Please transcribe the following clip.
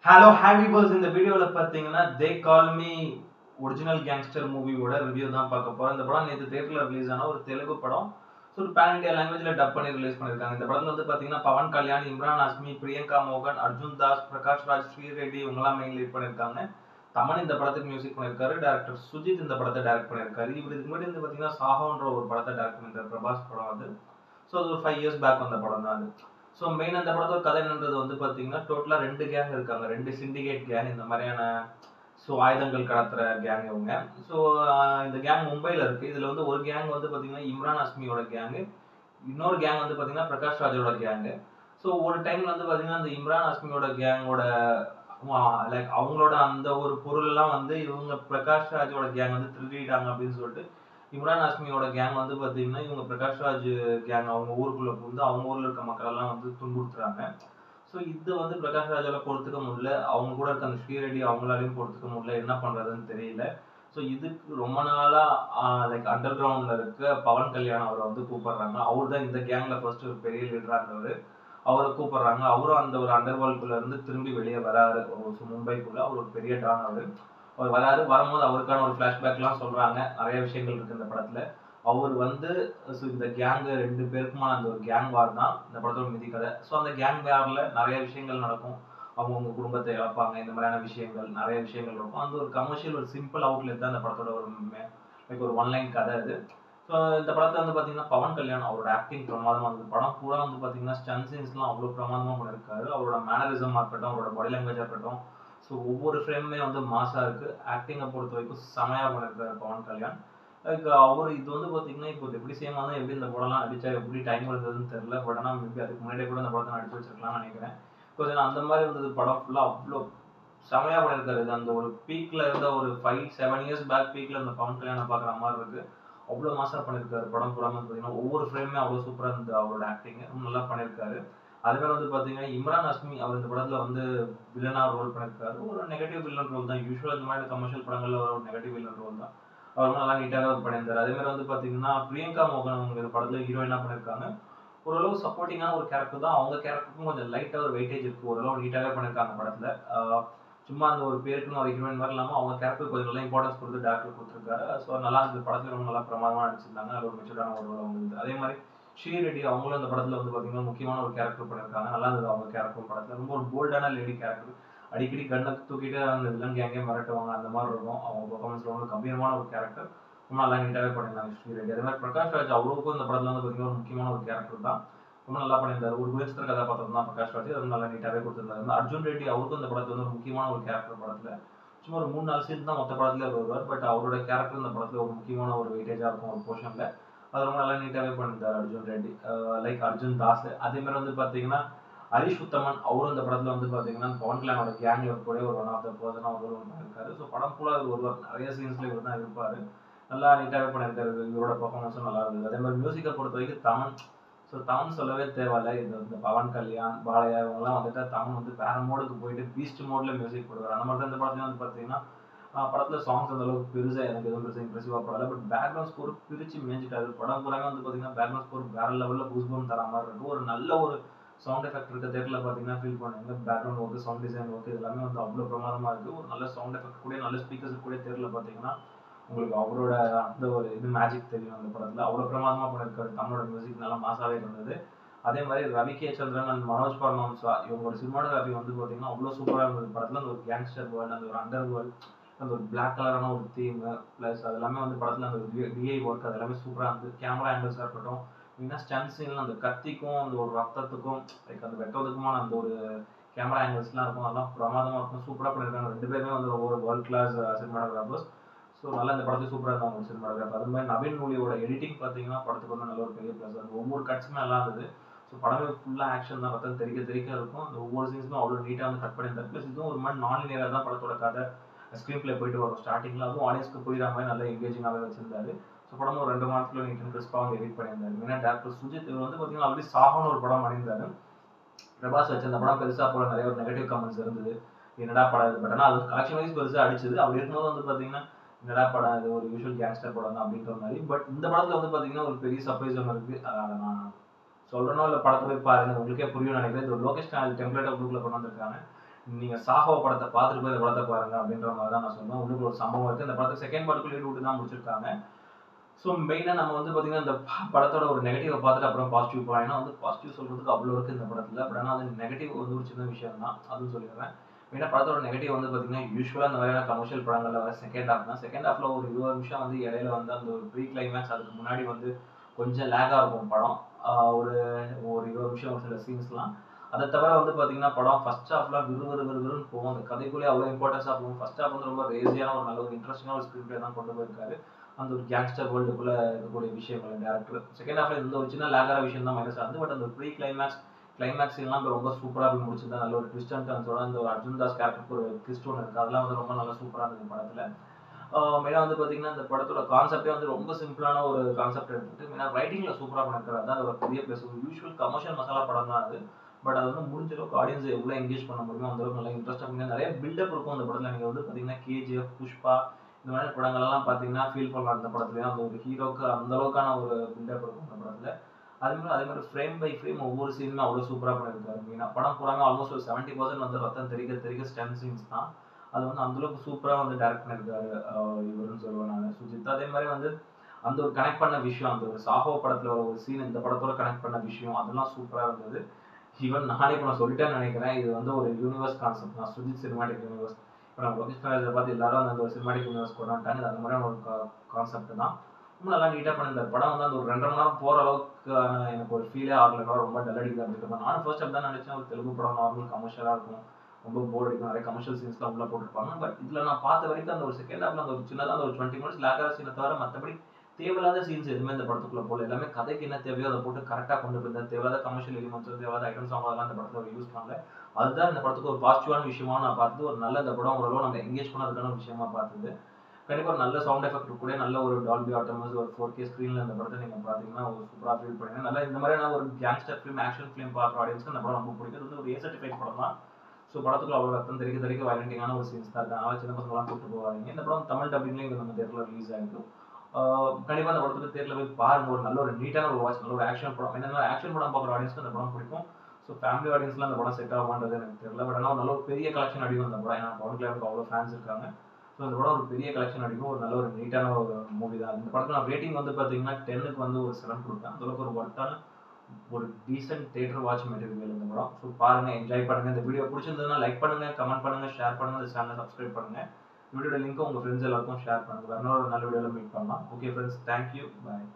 Hello happy purse இந்த வீடியோவில் பார்த்தீங்கன்னா தே கால் மீ ஒரிஜினல் கேங்ஸ்டர் மூவியோட ரிவ்யூ தான் பார்க்க போகிறோம். இந்த படம் நேற்று தேட்டரில் ரிலீஸ் ஆன ஒரு தெலுங்கு படம். ஸோ ஒரு பேன் இண்டியா லாங்குவேஜில் டப் பண்ணி ரிலீஸ் பண்ணியிருக்காங்க. இந்த படத்தில் வந்து பார்த்தீங்கன்னா பவன் கல்யாண், இம்ரான் ஹாஷ்மி, பிரியங்கா மோகன், அர்ஜுன் தாஸ், பிரகாஷ் ராஜ், ஸ்ரீரெட்டி இவங்கெல்லாம் மெயின் லீட் பண்ணியிருக்காங்க. தமன் இந்த படத்துக்கு மியூசிக் பண்ணியிருக்காரு. டேரக்டர் சுஜித் இந்த படத்தை டைரக்ட் பண்ணியிருக்காரு. இவர் இதுக்கு முன்னாடி வந்து பார்த்தீங்கன்னா சாஹோன்ற ஒரு படத்தை டைரக்ட் பண்ணியிருக்காரு, பிரபாஸ் படம் அது. ஸோ அது ஒரு 5 years பேக் வந்த படம் தான் அது. ஸோ மெயின் அந்த படத்தோட கதை என்னன்றது வந்து பார்த்தீங்கன்னா டோட்டலாக 2 கேங் இருக்காங்க, 2 சிண்டிகேட் கேங் இந்த மாதிரியான. ஸோ ஆயுதங்கள் கடத்துற கேங் இவங்க. ஸோ இந்த கேங் மும்பையில் இருக்குது. இதில் வந்து ஒரு கேங் வந்து பார்த்தீங்கன்னா இம்ரான் ஹாஷ்மியோட கேங்கு, இன்னொரு கேங் வந்து பார்த்தீங்கன்னா பிரகாஷ் ராஜோட கேங்கு. ஸோ ஒரு டைம்ல வந்து பார்த்தீங்கன்னா அந்த இம்ரான் ஹாஷ்மியோட கேங்கோட லைக் அவங்களோட அந்த ஒரு பொருளெல்லாம் வந்து இவங்க பிரகாஷ் ராஜோட கேங் வந்து திருடிட்டாங்க அப்படின்னு சொல்லிட்டு இம்ரான் ஹாஷ்மியோட கேங் வந்து பார்த்தீங்கன்னா இவங்க பிரகாஷ் ராஜ் கேங் அவங்க ஊருக்குள்ள புகுந்து அவங்க ஊர்ல இருக்க மக்கள் எல்லாம் வந்து துன்புறுத்துறாங்க. ஸோ இது வந்து பிரகாஷ் ராஜால பொறுத்துக்க முடியல, அவங்க கூட இருக்க அந்த ஸ்ரீரெட்டி அவங்களாலையும் பொறுத்துக்க முடியல, என்ன பண்றதுன்னு தெரியல. ஸோ இதுக்கு ரொம்ப நாளா லைக் அண்டர் கிரவுண்ட்ல இருக்க பவன் கல்யாண் அவரை வந்து கூப்பிடுறாங்க. அவர் தான் இந்த கேங்ல ஃபர்ஸ்ட் ஒரு பெரிய லீடரா இருந்தவர். அவரை கூப்பிடுறாங்க. அவரும் அந்த ஒரு அண்டர் வேர்ல்டுக்குள்ள இருந்து திரும்பி வெளியே வராரு. மும்பைக்குள்ள அவர் ஒரு பெரிய டான் அவர். அவர் வராரு. வரும்போது அவருக்கான ஒரு ஃபிளாஷ்பேக்லாம் சொல்றாங்க. நிறைய விஷயங்கள் இருக்கு இந்த படத்துல. அவர் வந்து இந்த கேங் 2 பேருக்குமான அந்த ஒரு கேங் வார் தான் இந்த படத்தோட மீதி கதை. ஸோ அந்த கேங் வார்ல நிறைய விஷயங்கள் நடக்கும். அவங்கவுங்க குடும்பத்தை இழப்பாங்க. இந்த மாதிரியான விஷயங்கள் நிறைய விஷயங்கள் இருக்கும். அந்த ஒரு கமர்ஷியல் ஒரு சிம்பிள் அவுட்லெட் தான் இந்த படத்தோட ஒரு லைக் ஒரு 1 line கதை அது. ஸோ இந்த படத்துல வந்து பார்த்தீங்கன்னா பவன் கல்யாண் அவரோட ஆக்டிங் பிரமாதமாக இருந்தது. படம் பூரா வந்து பார்த்தீங்கன்னா ஸ்டன் சீன்ஸ்லாம் அவ்வளோ பிரமாதமாக பண்ணியிருக்காரு. அவரோட மேனரிசமாக இருக்கட்டும், அவரோட பாடி லாங்குவேஜாக இருக்கட்டும், ஸோ ஒவ்வொரு ஃப்ரேமுமே வந்து மாசாக இருக்குது. ஆக்டிங்கை பொறுத்த வரைக்கும் செமையாக பண்ணியிருக்காரு பவன் கல்யாண். லைக் அவர் இது வந்து பார்த்தீங்கன்னா இப்போ எப்படி சேமாக தான் எப்படி இந்த படம்லாம் நடிச்சா எப்படி டைம் இருந்ததுன்னு தெரியல. பட் ஆனால் மேபி அதுக்கு முன்னாடியே கூட இந்த படத்தை நடிச்சு வச்சிருக்கலாம்னு நினைக்கிறேன். பிகாஸ் அந்த மாதிரி இருந்தது படம் ஃபுல்லாக அவ்வளோ செமையாக பண்ணியிருக்காரு. இது அந்த ஒரு பீக்கில் இருந்த ஒரு 5-7 years பேக் பீக்கில் இந்த பவன் கல்யாணை பார்க்குற மாதிரி இருக்குது. அவ்வளோ மாசாக பண்ணியிருக்காரு. படம் பூரா வந்து பார்த்தீங்கன்னா ஒவ்வொரு ஃப்ரேமே அவ்வளோ சூப்பராக இருந்தது. அவரோட ஆக்டிங் ரொம்ப நல்லா பண்ணியிருக்காரு. அதுமாதிரி வந்து பார்த்தீங்கன்னா இம்ரான் ஹாஷ்மி அவர் இந்த படத்தில் வந்து வில்லனாக ரோல் பண்ணியிருக்காரு. ஒரு நெகட்டிவ் வில்லன் ரோல் தான். யூஸ்வலாக இந்த மாதிரி கமர்ஷியல் படங்களில் ஒரு நெகட்டிவ் வில்லன் ரோல் தான். அவர் ரொம்ப நல்லா நீட்டாக பண்ணியிருந்தார். அதேமாதிரி வந்து பார்த்தீங்கன்னா பிரியங்கா மோகன் அவங்க இந்த படத்தில் ஹீரோயினாக பண்ணியிருக்காங்க. ஓரளவு சப்போர்ட்டிங்கான ஒரு கேரக்டர் தான். அவங்க கேரக்டருக்கும் கொஞ்சம் லைட்டாக ஒரு வெயிட்டேஜ் இருக்குது. ஓரளவு நீட்டாகவே பண்ணியிருக்காங்க படத்தில். சும்மா அந்த ஒரு பேருக்குன்னு ஒரு ஹீரோயின் மாதிரி இல்லாமல் அவங்க கேரக்டர் கொஞ்சம் நல்லா இம்பார்ட்டன்ஸ் கொடுத்து டேரக்டர் கொடுத்துருக்காரு. ஸோ நல்லா இருந்தது. படத்தில் ரொம்ப நல்லா பிரமாதமாக நடிச்சிருந்தாங்க. அது ஒரு மெச்சூர்டான ஒரு ரோல் வந்து. அதே மாதிரி ஸ்ரீரெட்டி அவங்களும் இந்த படத்தில் வந்து பார்த்தீங்கன்னா முக்கியமான ஒரு கேரக்டர் பண்ணியிருக்காங்க. நல்லா இருந்தது அவங்க கேரக்டர் படத்தில். ரொம்ப ஒரு போல்டான லேடி கேரக்டர். அடிக்கடி கண்ணை தூக்கிட்டு அந்த வில்லன் கேங்கே மிரட்டுவாங்க, அந்த மாதிரி இருக்கும். அவங்க பெர்ஃபார்மன்ஸ் ரொம்ப கம்பீரமான ஒரு கேரக்டர். ரொம்ப நல்லா நீட்டாகவே பண்ணியிருந்தாங்க ஸ்ரீரெட்டி. அதே மாதிரி பிரகாஷ் ராஜ் அவருக்கும் இந்த படத்தில் வந்து பார்த்தீங்கன்னா ஒரு முக்கியமான ஒரு கேரக்டர் தான். ரொம்ப நல்லா பண்ணியிருந்தாரு. ஒரு குணச்சித்திர கதாபாத்திரம் தான் பிரகாஷ் ராஜ். அது நல்லா நீட்டாகவே கொடுத்துருந்தாரு. அர்ஜுன் ரெட்டி அவருக்கும் இந்த படத்தில் வந்து ஒரு முக்கியமான ஒரு கேரக்டர் படத்தில். சும்மா ஒரு 3-4 சீன் தான் மொத்த படத்துல வருவார். பட் அவரோட கேரக்டர் இந்த படத்துல ஒரு முக்கியமான ஒரு வெயிட்டேஜா இருக்கும் ஒரு போர்ஷன்ல. அது ரொம்ப நல்லா நீட்டாகவே பண்ணியிருந்தார் அர்ஜுன் ரெட்டி. லைக் அர்ஜுன் தாஸ். அதே மாதிரி வந்து பார்த்தீங்கன்னா ஹரிஷ் உத்தமன் அவரும் இந்த படத்துல வந்து பார்த்தீங்கன்னா பவன் கல்யாணோட கேங்ல இருக்கக்கூடிய ஒரு ஒன் ஆஃப் த பர்சனாக ஒரு ரோல் பண்ணியிருக்காரு. ஸோ படம் ஃபுல்லாக அது ஒருவர் நிறைய சீன்ஸ்ல இவர் தான் இருப்பார். நல்லா நீட்டாகவே பண்ணியிருக்காரு. இவரோட பர்ஃபார்மன்ஸும் நல்லா இருந்தது. அதே மாதிரி மியூசிக்கை பொறுத்த வரைக்கும் தமன். ஸோ தமன் சொல்லவே தேவையில்ல. இது வந்து பவன் கல்யாண், பாலையா இவங்கெல்லாம் வந்துட்டு தமன் வந்து வேற மோடுக்கு போயிட்டு பீஸ்ட் மோட்ல மியூசிக் போடுவார். அந்த மாதிரி தான் இந்த படத்துல வந்து பார்த்தீங்கன்னா படத்துல சாங்ஸ் அந்த அளவுக்கு பெருசா எனக்கு எதுவும் பெருசாக இம்ப்ரெசிவாக படல. பட் பேக்ரவுண்ட் ஸ்கோர் பிரிச்சு மேய்ஞ்சிட்டாரு. படம் பூராமே வந்து பார்த்தீங்கன்னா பேக்ரவுண்ட் ஸ்கோர் வேற லெவலில் பூஸ்பம் தர மாதிரி இருக்கும். ஒரு நல்ல ஒரு சவுண்ட் எஃபெக்ட் இருக்க தேட்டரில் பார்த்தீங்கன்னா ஃபீல் பண்ணுவீங்க. Background work, sound design work இது எல்லாமே வந்து அவ்வளோ பிரமாதமாக இருக்குது. ஒரு நல்ல சவுண்ட் எஃபெக்ட் கூட நல்ல ஸ்பீக்கர்ஸ் கூட தேட்டரில் பார்த்தீங்கன்னா உங்களுக்கு அவரோட அந்த ஒரு இது மேஜிக் தெரியும் அந்த படத்தில். அவ்வளோ பிரமாதமாக பண்ணியிருக்காரு. தமிழோட மியூசிக் நல்லா மாசாவே இருந்தது. அதே மாதிரி Ravi K Chandran and Manoj Paramahamsa இவங்களோட சினிமாட்டோகிராஃபி வந்து பார்த்தீங்கன்னா அவ்வளோ சூப்பராக இருந்தது. படத்தில் அந்த ஒரு கேங்ஸ்டர் வேர்ல்டு, அந்த ஒரு அண்டர் வேர்ல்டு, அந்த ஒரு பிளாக் கலரான ஒரு தீம், ப்ளஸ் அது எல்லாமே வந்து படத்தில் அந்த டிஐ ஒர்க் அது எல்லாமே சூப்பராக இருந்தது. கேமரா ஆங்கிள்ஸாக இருக்கட்டும், மெயினாக ஸ்டன் சீன் அந்த கத்திக்கும் அந்த ஒரு ரத்தத்துக்கும் லைக் அந்த வெட்டுறதுக்குமான அந்த ஒரு கேமரா ஆங்கிள்ஸ்லாம் இருக்கும். அதெல்லாம் பிரமாதமாக இருக்கும். சூப்பராக பண்ணியிருக்காங்க. 2 பேருமே வந்து ஒரு வேர்ல்ட் கிளாஸ் சினிமாட்டோகிராஃபர்ஸ். ஸோ நல்லா இந்த படத்தை சூப்பராக இருந்தாங்க ஒரு சினிமாட்டோகிராஃபர். அது மாதிரி நவீன் மூலியோட எடிட்டிங் பார்த்தீங்கன்னா படத்துக்கு வந்து நல்ல ஒரு பெரிய ப்ளஸ். அது ஒவ்வொரு கட்ஸுமே நல்லா இருந்தது. ஸோ படமே ஃபுல்லாக ஆக்ஷன் தான். ரத்தம் தெறிக்க தெறிக்க இருக்கும். அந்த ஒவ்வொரு சீன்ஸும் அவ்வளோ நீட்டாக வந்து கட் பண்ணியிருந்தாரு. ப்ளஸ் இதுவும் ஒரு மாதிரி நான் லீனியராக தான் படத்தோட கதை ஸ்க்ரீன் பிளே போயிட்டு வரும். ஸ்டார்டிங்கில் அதுவும் ஆடியன்ஸ்க்கு புரியுற மாதிரி நல்லா எங்கேஜிங்காகவே வச்சிருந்தாரு. ஸோ படம் ஒரு 2 மாதத்துல நீட் அண்ட் கிறிஸ்பாக வந்து எடிட் பண்ணியிருந்தாரு. மெயினாக டேரக்டர் சுஜித் இவர் வந்து பார்த்தீங்கன்னா ஆல்ரெடி சாஹோன்னு ஒரு படம் பண்ணியிருந்தாரு. பிரபாஸ் வச்சு அந்த படம் பெருசாக போல நிறைய ஒரு நெகட்டிவ் கமெண்ட்ஸ் இருந்தது. என்னடா படம் இது, பட் ஆனால் அது கலெக்ஷன் வைஸ் பெருசாக அடிச்சது. அப்படி இருக்கும்போது வந்து பார்த்தீங்கன்னா என்னடா படம் இது, ஒரு யூஷுவல் கேங்ஸ்டர் படம் தான் அப்படின்ற மாதிரி. பட் இந்த படத்தில் வந்து பார்த்தீங்கன்னா ஒரு பெரிய சர்ப்ரைஸ் ஒன்று இருக்குது. அதை நான் சொல்கிறனோ இல்லை படத்தை போய் பாருங்க உங்களுக்கே புரியும் நினைக்கிறேன். இது ஒரு லோகேஷ் சேனல் டெம்ப்ளேட் குரூப்பில் கொண்டு வந்திருக்காங்க. நீங்க சாஹோ படத்தை பார்த்துட்டு போய் இந்த படத்தை பாருங்க அப்படின்ற மாதிரி தான் நான் சொன்னேன். உள்ளுக்குள்ள ஒரு சம்பவம் இருக்கு. இந்த படத்துக்கு செகண்ட் பார்ட்டுக்குள்ள லீட் விட்டு தான் முடிச்சிருக்காங்க. ஸோ மெயினா நம்ம வந்து பார்த்தீங்கன்னா, இந்த படத்தோட ஒரு நெகட்டிவ பார்த்துட்டு அப்புறம் பாசிட்டிவ் போலாம். ஏன்னா வந்து பாசிட்டிவ் சொல்றதுக்கு அவ்வளோ இருக்கு இந்த படத்துல. பட் ஆனா அது நெகட்டிவ் வந்து ஒரு சின்ன விஷயம் தான். அதுவும் சொல்லிடுறேன். மெயினா படத்தோட நெகட்டிவ் வந்து பார்த்தீங்கன்னா, யூசுவலா இந்த மாதிரியான கமர்ஷியல் படங்கள்ல வர செகண்ட் ஹாஃப் தான். செகண்ட் ஹாஃப்ல ஒரு 20 நிமிஷம் வந்து இடையில வந்து அந்த ஒரு ப்ரீ கிளைமேக்ஸ் அதுக்கு முன்னாடி வந்து கொஞ்சம் லேக்கா இருக்கும் படம். ஒரு ஒரு 20 நிமிஷம் ஒரு சில சீன்ஸ்லாம். அத தவிர வந்து பார்த்தீங்கன்னா, படம் ஃபர்ஸ்ட் ஹாஃப்லாம் விறுவிறுன்னு போகும். அந்த கதைக்குள்ளேயே அவ்வளோ இம்பார்ட்டன்ஸா போகும். ஃபர்ஸ்ட் ஹாஃப் வந்து ரொம்ப ரேசியான ஒரு நல்ல ஒரு இன்ட்ரஸ்டிங்கான ஒரு ஸ்கிரிப்ட் தான் கொண்டு போயிருக்காரு. அந்த ஒரு கேங்ஸ்டர் வேர்ல்டுக்குள்ள இருக்கக்கூடிய விஷயங்கள் டேரக்டர். செகண்ட் ஹாஃப்ல இந்த ஒரு சின்ன லேக்கான விஷயம் தான் மைனஸ் ஆகுது. பட் அந்த ப்ரீ கிளைமேக்ஸ் எல்லாம் ரொம்ப சூப்பரா போய் முடிச்சிருந்தா நல்ல ஒரு ட்விஸ்ட் அண்ட் டர்ன்ஸோட அந்த ஒரு அர்ஜுன் தாஸ் கேரக்டருக்கு ஒரு ட்விஸ்ட் ஒன்று இருக்கு. அதெல்லாம் வந்து ரொம்ப நல்லா சூப்பரா இருந்தது படத்துல. மெயினா வந்து பார்த்தீங்கன்னா, இந்த படத்தோட கான்செப்ட்டே வந்து ரொம்ப சிம்பிளான ஒரு கான்செப்ட் எடுத்துட்டு மெயினா ரைட்டிங்ல சூப்பரா பண்ணியிருக்காரு. அதான் அதோட பெரிய பிளஸ். ஒரு யூசுவல் கமர்ஷியல் மசாலா படம் தான் அது. பட் அது வந்து முடிஞ்ச அளவுக்கு ஆடியன்ஸை எவ்வளோ என்கேஜ் பண்ண முடியுமோ அந்த அளவுக்கு நல்லா இன்ட்ரெஸ்டா நிறைய பில்டப் இருக்கும் அந்த படத்துல. நீங்க வந்து பார்த்தீங்கன்னா, கேஜிஎஃப், புஷ்பா இந்த மாதிரி படங்கள்லாம் பார்த்தீங்கன்னா ஃபீல் பண்ணலாம் அந்த படத்துலயும். அந்த ஒரு ஹீரோக்கு அந்த அளவுக்கான ஒரு பில்டப் இருக்கும் அந்த படத்துல. அதே மாதிரி ஃப்ரேம் பை ஃப்ரேம் ஒவ்வொரு சீனுமே அவ்வளோ சூப்பரா பண்ணியிருக்காரு. மெயினா படம் பூராமே ஆல்மோஸ்ட் ஒரு 70% வந்து ரத்தம் தெறிக்க தெறிக்க ஸ்டன் சீன்ஸ் தான். அது வந்து அந்த அளவுக்கு சூப்பரா வந்து டைரக்ட் பண்ணியிருக்காரு இவருன்னு சொல்லுவேன் நானு, சுஜித். அதே மாதிரி வந்து அந்த ஒரு கனெக்ட் பண்ண விஷயம், அந்த ஒரு சாஹோ படத்துல ஒரு சீன் இந்த படத்தோட கனெக்ட் பண்ண விஷயம் அதெல்லாம் சூப்பரா இருந்தது. ஈவன் நானே இப்போ நான் சொல்லிட்டேன்னு நினைக்கிறேன். இது வந்து ஒரு யூனிவர்ஸ் கான்செப்ட் தான். Sujith cinematic universe. இப்போ நம்ம லோகேஷ் கனகராஜை பார்த்து எல்லாரும் அந்த ஒரு சினிமாட்டிக் யூனிவர்ஸ் கொண்டு வந்துட்டாங்க. இது அந்த மாதிரியான ஒரு கான்செப்ட் தான். ரொம்ப நல்லா நீட்டா பண்ணியிருந்தார். படம் வந்து அந்த ஒரு 2 1/2 மணி நேரம் போற அளவுக்கு எனக்கு ஒரு ஃபீலே ஆகல. ரொம்ப டல் அடிக்குது அப்படின்ற நானும் ஃபர்ஸ்ட் டைம் தான் நினைச்சேன். ஒரு தெலுங்கு படம் நார்மல் கமர்ஷியலா இருக்கும். ரொம்ப போர் அடிக்கும். நிறைய கமர்ஷியல் சீன்ஸ்லாம் உள்ள போட்டுருப்பாங்க. பட் இதுல நான் பார்த்த வரைக்கும் அந்த ஒரு செகண்ட் ஹாஃப்ல அந்த ஒரு சின்னதா அந்த ஒரு 20 மினிட்ஸ் லேக்கா சீனை தவிர மத்தபடி தேவையில்லாத சீன்ஸ் எதுவுமே இந்த படத்துக்குள்ள போல. எல்லாமே கதைக்கு என்ன தேவையோ அதை போட்டு கரெக்டா கொண்டு போயிருந்தார். தேவையில்லாத கமர்ஷியல் எலிமெண்ட்ஸ், தேவையில்லாத ஐட்டம் சாங் அதெல்லாம் இந்த படத்துல யூஸ் பண்ணல. அதுதான் இந்த படத்துக்கு ஒரு பாசிட்டிவான விஷயமா நான் பார்த்தது. ஒரு நல்ல இந்த படம் ஓரளவு நம்ம எங்கேஜ் பண்ணதுக்கான ஒரு விஷயமா பார்த்தது. கண்டிப்பா ஒரு நல்ல சவுண்ட் எஃபெக்ட் கூட நல்ல ஒரு டால்பி அட்மாஸ் ஒரு 4K ஸ்கிரீன்ல இந்த படத்தை நீங்க பாத்தீங்கன்னா ஒரு சூப்பரா ஃபீல் பண்ணுவீங்க. நல்லா இந்த மாதிரியான ஒரு கேங்ஸ்டர் ஃபிலிம், ஆக்ஷன் ஃபிலிம் பார்க்குற ஆடியன்ஸ்க்கு இந்த படம் ரொம்ப பிடிக்கும். இது வந்து ஒரு ஏ சர்டிஃபைட் படம் தான். ஸோ படத்துக்குள்ள அவ்வளோ ரத்தம் தெறிக்க தெறிக்க வயலண்டிங்கான ஒரு சீன்ஸ் தான் இருக்கு. அதனால சின்ன பசங்களாம் கூப்பிட்டு போவாதீங்க. இந்த படம் தமிழ் டப்பிங்லேயும் இங்க நம்ம தேட்டரில் ரிலீஸ் ஆயிருக்கு. கண்டிப்பா அந்த படத்துக்கு தேட்டரில் போய் பாருங்க. ஒரு நல்ல ஒரு நீட்டான ஒரு வாட்ச், நல்ல ஒரு ஆக்ஷன் படம். என்னன்னா ஆக்ஷன் படம் பார்க்குற ஆடியன்ஸ்க்கு அந்த படம் பிடிக்கும். ஸோ ஃபேமிலி ஆடியன்ஸ்லாம் அந்த படம் செட் ஆகுமான்றது எனக்கு தெரியல. பட் ஆனால் நல்ல ஒரு பெரிய கலெக்ஷன் அடிக்கும் அந்த படம். ஏன்னா பவன் கல்யாணுக்கு அவ்வளோ ஃபேன்ஸ் இருக்காங்க. ஸோ இந்த படம் ஒரு பெரிய கலெக்ஷன் அடிக்கும். ஒரு நல்ல ஒரு நீட்டான ஒரு மூவி தான். இந்த படத்துல நான் ரேட்டிங் வந்து பார்த்தீங்கன்னா 10க்கு வந்து ஒரு 7 கொடுப்பேன். அந்த அளவுக்கு ஒரு ஒர்த்தான ஒரு டீசென்ட் தியேட்டர் வாட்ச் மெட்டீரியல் இந்த படம். ஸோ பாருங்க, என்ஜாய் பண்ணுங்க. இந்த வீடியோ பிடிச்சிருந்ததுன்னா லைக் பண்ணுங்க, கமெண்ட் பண்ணுங்க, ஷேர் பண்ணுங்க, இந்த சேனலை சப்ஸ்கிரைப் பண்ணுங்க. வீடியோட லிங்க் உங்க ஃப்ரெண்ட்ஸ் எல்லாருக்கும் ஷேர் பண்ணுங்க. வேற ஒரு நல்ல வீடியோல மீட் பண்ணலாம். ஓகே ஃப்ரெண்ட்ஸ், தேங்க்யூ, பாய்.